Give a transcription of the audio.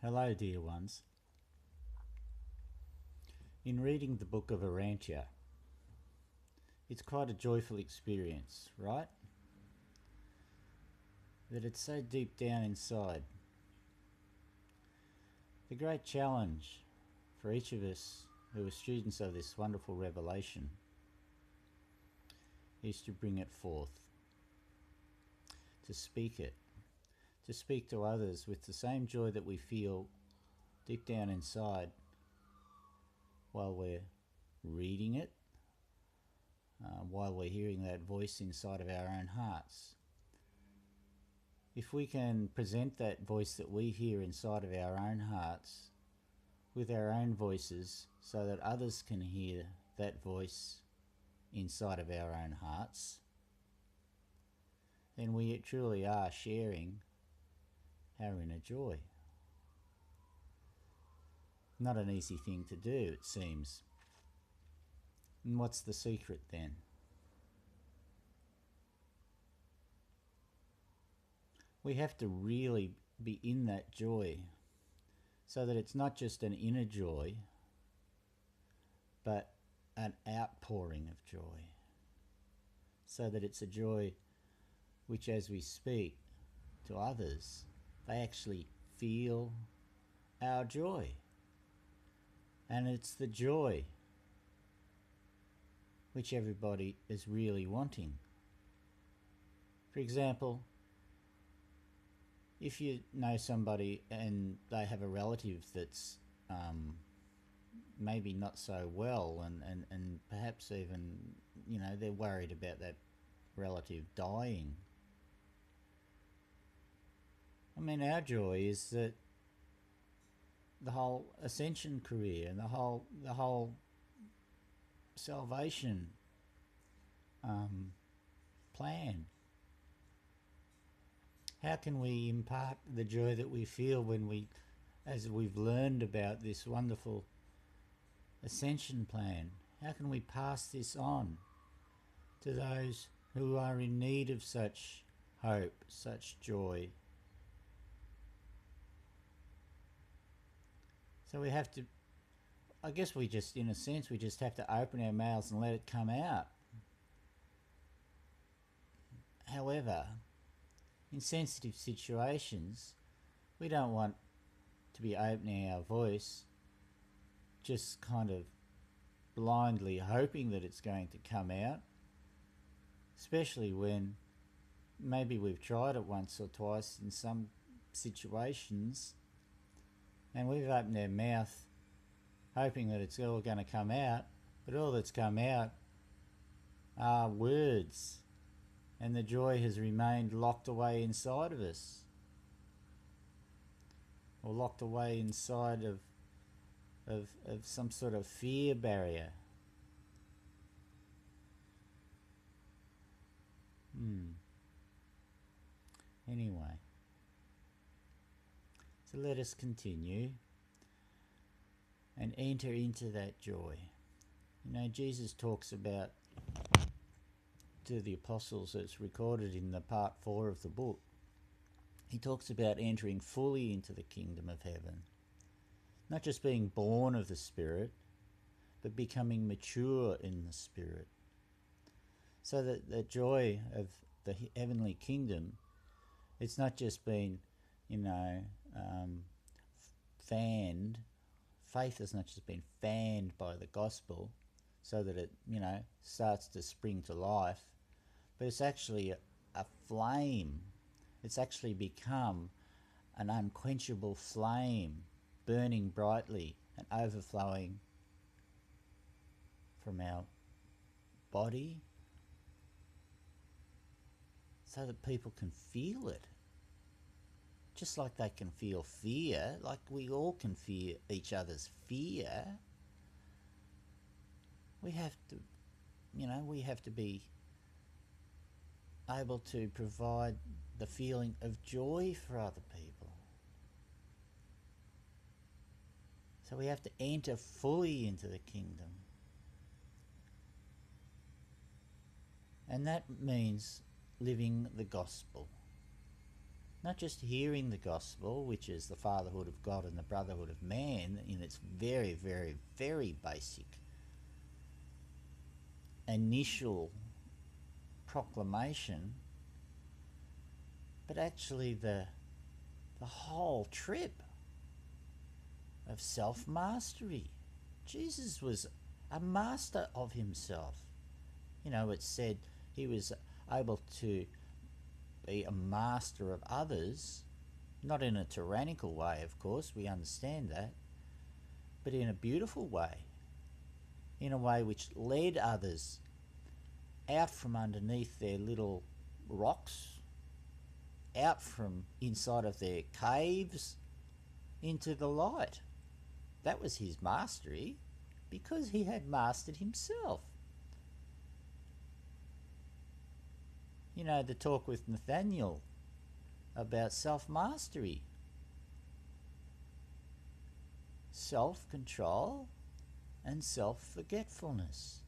Hello, dear ones. In reading the book of UrAntia, it's quite a joyful experience, right? That it's so deep down inside. The great challenge for each of us who are students of this wonderful revelation is to bring it forth, to speak it, to speak to others with the same joy that we feel deep down inside while we're reading it, while we're hearing that voice inside of our own hearts. If we can present that voice that we hear inside of our own hearts with our own voices so that others can hear that voice inside of our own hearts, then we truly are sharing our inner joy. Not an easy thing to do, it seems. And what's the secret then? We have to really be in that joy so that it's not just an inner joy, but an outpouring of joy. So that it's a joy which, as we speak to others, they actually feel our joy. And it's the joy which everybody is really wanting. For example, if you know somebody and they have a relative that's maybe not so well and perhaps even, they're worried about that relative dying. I mean, our joy is that the whole ascension career and the whole salvation plan. How can we impart the joy that we feel as we've learned about this wonderful ascension plan? How can we pass this on to those who are in need of such hope, such joy? So we have to, I guess we just, in a sense, we just have to open our mouths and let it come out. However, in sensitive situations, we don't want to be opening our voice just kind of blindly hoping that it's going to come out, especially when maybe we've tried it once or twice in some situations and we've opened our mouth hoping that it's all going to come out, but all that's come out are words, and the joy has remained locked away inside of us, or locked away inside of some sort of fear barrier. Anyway, so let us continue and enter into that joy. Jesus talks about to the apostles, it's recorded in the part 4 of the book. He talks about entering fully into the kingdom of heaven. Not just being born of the Spirit, but becoming mature in the Spirit. So that the joy of the heavenly kingdom, it's not just been, fanned. Faith has not just been fanned by the gospel so that it, starts to spring to life, but it's actually a flame. It's actually become an unquenchable flame, burning brightly and overflowing from our body so that people can feel it. Just like they can feel fear, like we all can feel each other's fear, we have to be able to provide the feeling of joy for other people. So we have to enter fully into the kingdom. And that means living the gospel. Not just hearing the gospel, which is the fatherhood of God and the brotherhood of man in its very, very, very basic initial proclamation, but actually the whole trip of self-mastery. Jesus was a master of himself. You know, it's said he was able to be a master of others, not in a tyrannical way, of course, we understand that, but in a beautiful way, in a way which led others out from underneath their little rocks, out from inside of their caves, into the light. That was his mastery, because he had mastered himself. You know, the talk with Nathaniel about self-mastery, self-control and self-forgetfulness.